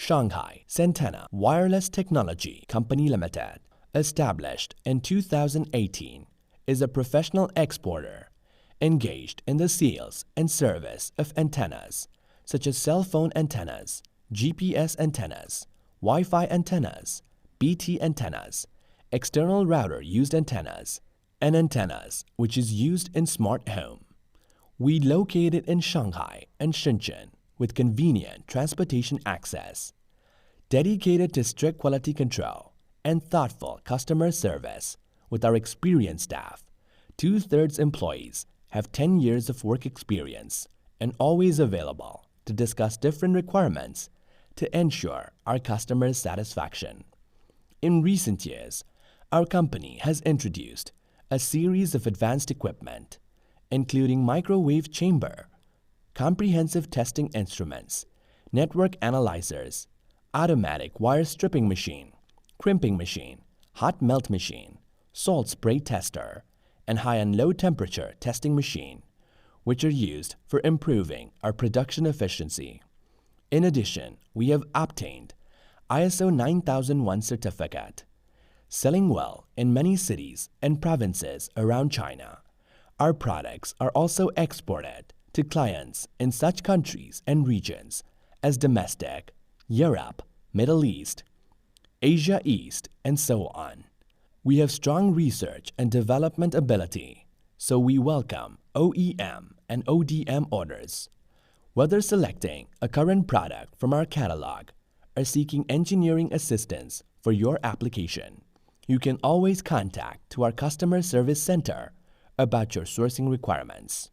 Shanghai Saintenna Wireless Technology Company Limited, established in 2018, is a professional exporter engaged in the sales and service of antennas such as cell phone antennas, GPS antennas, Wi-Fi antennas, BT antennas, external router used antennas, and antennas which is used in smart home. We located in Shanghai and Shenzhen with convenient transportation access, dedicated to strict quality control and thoughtful customer service. With our experienced staff, 2/3 employees have 10 years of work experience and always available to discuss different requirements to ensure our customers' satisfaction. In recent years, our company has introduced a series of advanced equipment, including microwave chamber, comprehensive testing instruments, network analyzers, automatic wire stripping machine, crimping machine, hot melt machine, salt spray tester, and high and low temperature testing machine, which are used for improving our production efficiency. In addition, we have obtained ISO 9001 certificate, selling well in many cities and provinces around China. Our products are also exported to clients in such countries and regions as domestic, Europe, Middle East, Asia East, and so on. We have strong research and development ability, so we welcome OEM and ODM orders. Whether selecting a current product from our catalog or seeking engineering assistance for your application, you can always contact to our customer service center about your sourcing requirements.